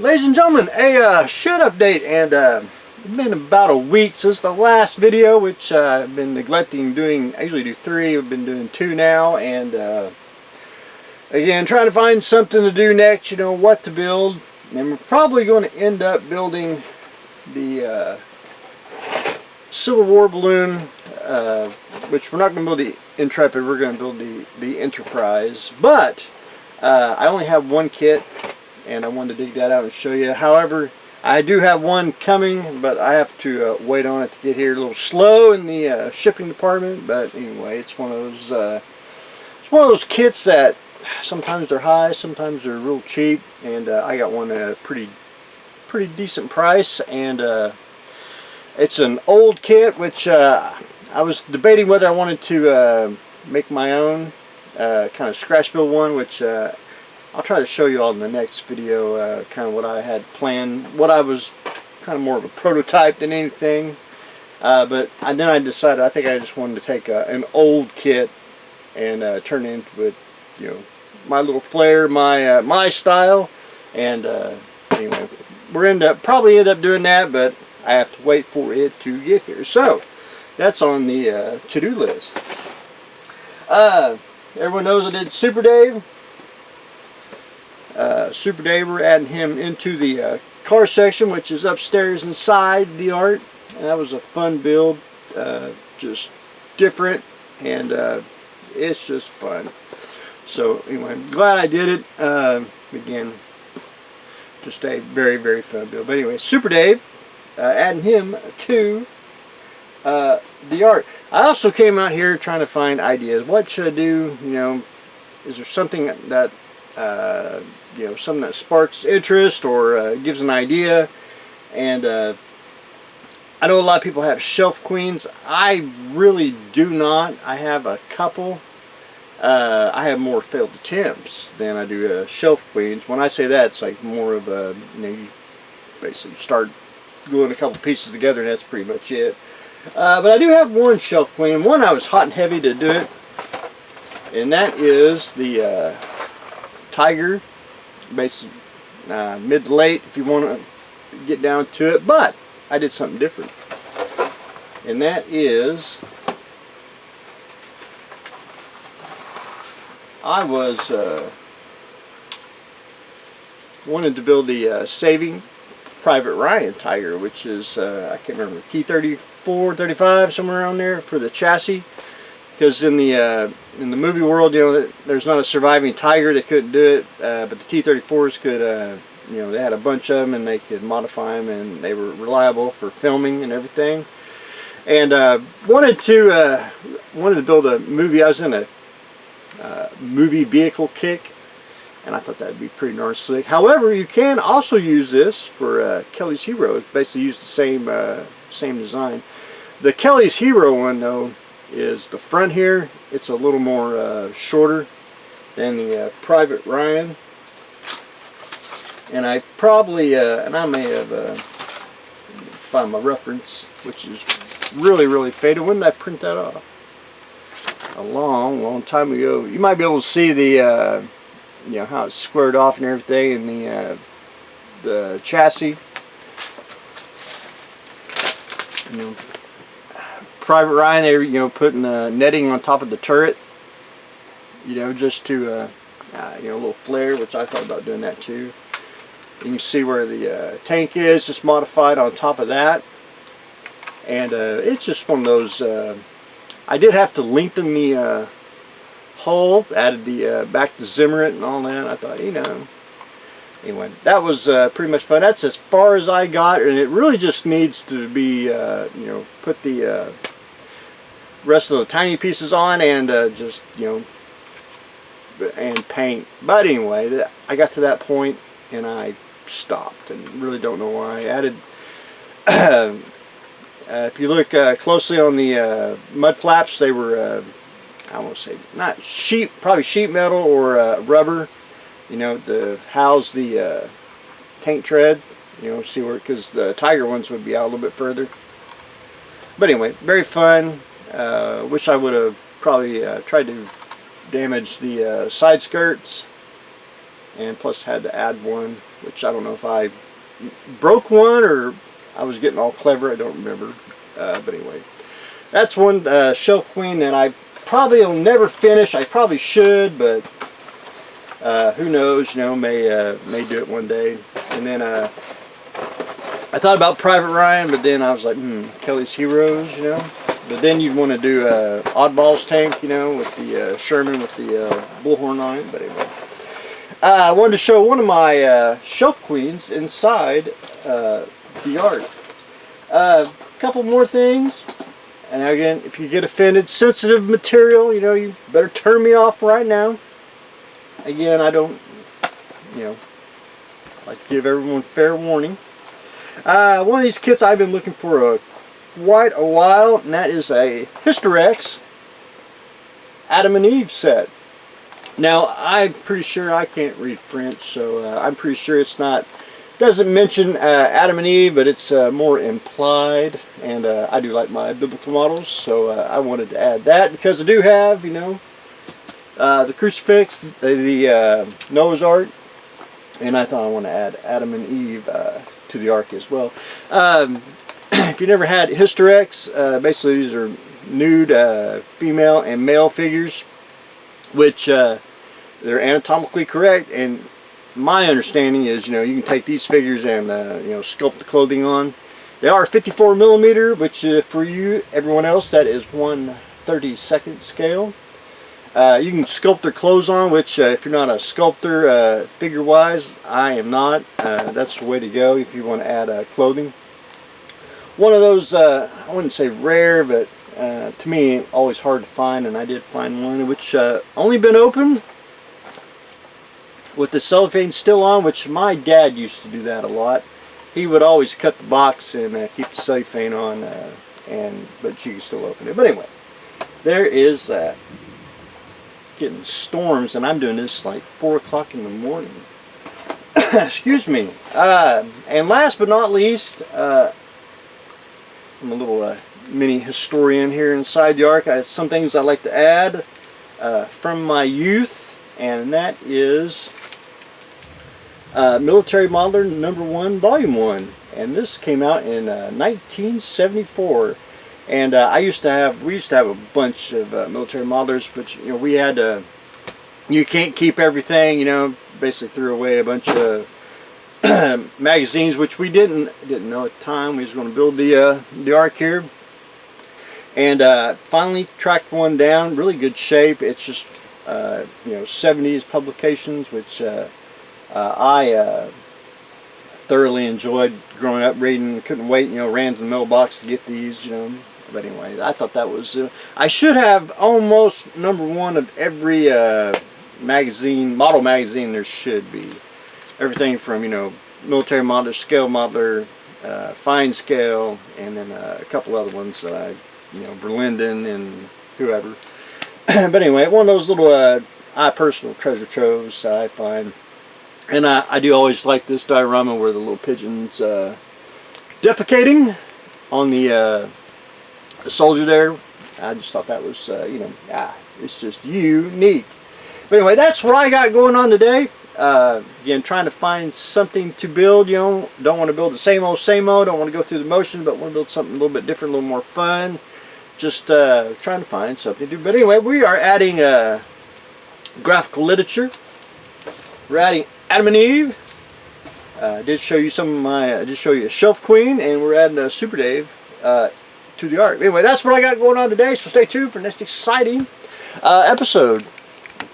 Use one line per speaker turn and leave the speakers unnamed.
Ladies and gentlemen, a shed update, and it's been about a week since the last video, which I've been neglecting doing. I usually do 3, I've been doing 2 now, and again, trying to find something to do next, you know, what to build. And we're probably going to end up building the Civil War balloon, which we're not going to build the Intrepid, we're going to build the Enterprise. But I only have one kit, and I wanted to dig that out and show you. However, I do have one coming, but I have to wait on it to get here. A little slow in the shipping department, but anyway, it's one of those kits that sometimes they're high, sometimes they're real cheap, and I got one at a pretty decent price. And it's an old kit, which I was debating whether I wanted to make my own kind of scratch build one, which I'll try to show you all in the next video, kind of what I had planned. What I was kind of more of a prototype than anything, but then I decided I think I just wanted to take an old kit and turn it into, you know, my little flair, my style. And anyway, probably end up doing that, but I have to wait for it to get here. So that's on the to-do list. Everyone knows I did Super Dave. Super Dave, we're adding him into the car section, which is upstairs inside the art. And that was a fun build, just different, and it's just fun. So anyway, I'm glad I did it. Again, just a very fun build. But anyway, Super Dave, adding him to the art. I also came out here trying to find ideas. What should I do? You know, is there something that you know, something that sparks interest or gives an idea? And I know a lot of people have shelf queens. I really do not. I have a couple. I have more failed attempts than I do shelf queens. When I say that, it's like more of a, you know, you basically start gluing a couple pieces together and that's pretty much it. But I do have one shelf queen. One I was hot and heavy to do it, and that is the Tiger, basically mid to late if you want to get down to it. But I did something different, and that is I was wanted to build the Saving Private Ryan Tiger, which is I can't remember, T-34, 35, somewhere around there, for the chassis. Because in the movie world, you know, there's not a surviving Tiger. They couldn't do it, but the T-34s could. You know, they had a bunch of them, and they could modify them, and they were reliable for filming and everything. And wanted to build a movie. I was in a movie vehicle kick, and I thought that'd be pretty darn slick. However, you can also use this for Kelly's Hero. It's basically used the same design. The Kelly's Hero one, though, is the front here. It's a little more shorter than the Private Ryan, and I probably and I may have find my reference, which is really faded. When did I print that off? A long time ago. You might be able to see the you know, how it's squared off and everything, and the chassis. You know, Private Ryan, they were, you know, putting netting on top of the turret, you know, just to you know, a little flare, which I thought about doing that too. You can see where the tank is, just modified on top of that. And it's just one of those. I did have to lengthen the hull, added the back to Zimmer it and all that. I thought, you know, anyway, that was pretty much fun. That's as far as I got, and it really just needs to be, you know, put the rest of the tiny pieces on, and just, you know, and paint. But anyway, I got to that point and I stopped, and really don't know why. I added if you look closely on the mud flaps, they were I won't say, not sheet, probably sheet metal or rubber, you know, to house the tank tread, you know, see where, because the Tiger ones would be out a little bit further. But anyway, very fun. Wish I would have probably tried to damage the side skirts and plus had to add one, which I don't know if I broke one or I was getting all clever. I don't remember. But anyway, that's one shelf queen that I probably will never finish. I probably should, but who knows? You know, may do it one day. And then I thought about Private Ryan, but then I was like, Kelly's Heroes, you know. But then you'd want to do Oddballs tank, you know, with the Sherman with the bullhorn on it. But anyway, I wanted to show one of my shelf queens inside the Ark. A couple more things. And again, if you get offended, sensitive material, you know, you better turn me off right now. Again, I don't, you know, like to give everyone fair warning. One of these kits I've been looking for quite a while, and that is a Hysterex Adam and Eve set. Now, I'm pretty sure I can't read French, so I'm pretty sure it's not, doesn't mention Adam and Eve, but it's more implied, and I do like my biblical models, so I wanted to add that because I do have, you know, the crucifix, the Noah's Ark, and I thought I want to add Adam and Eve to the Ark as well. If you never had Hysterex, basically these are nude female and male figures, which they're anatomically correct, and my understanding is, you know, you can take these figures and you know, sculpt the clothing on. They are 54 millimeter, which for you, everyone else, that is 1/32 scale. You can sculpt their clothes on, which if you're not a sculptor figure wise, I am not. That's the way to go if you want to add clothing. One of those, I wouldn't say rare, but to me always hard to find, and I did find one which only been opened with the cellophane still on, which my dad used to do that a lot. He would always cut the box and keep the cellophane on, but you can still open it. But anyway, there is that. Getting storms, and I'm doing this like 4 o'clock in the morning. Excuse me. And last but not least, I'm a little mini historian here inside the Ark. I have some things I like to add from my youth, and that is Military Modeler #1 Volume 1, and this came out in 1974. And we used to have a bunch of military modelers, but you know, we had to, you can't keep everything, you know, basically threw away a bunch of magazines, which we didn't know at the time. We was going to build the Ark here, and finally tracked one down, really good shape. It's just you know, 70s publications, which I thoroughly enjoyed growing up reading. Couldn't wait, you know, ran to the mailbox to get these, you know. But anyway, I thought that was, I should have almost #1 of every magazine, model magazine there should be. Everything from, you know, military modeler, scale modeler, fine scale, and then a couple other ones that I, you know, Berlinden and whoever. But anyway, one of those little personal treasure troves I find. And I do always like this diorama where the little pigeons defecating on the soldier there. I just thought that was, you know, it's just unique. But anyway, that's what I got going on today. Again, trying to find something to build. You know, don't want to build the same old, don't want to go through the motion, but want to build something a little bit different, a little more fun. Just trying to find something to do. But anyway, we are adding graphical literature. We're adding Adam and Eve. I did show you some of my, I did show you a Shelf Queen, and we're adding Super Dave to the Ark. Anyway, that's what I got going on today, so stay tuned for next exciting episode.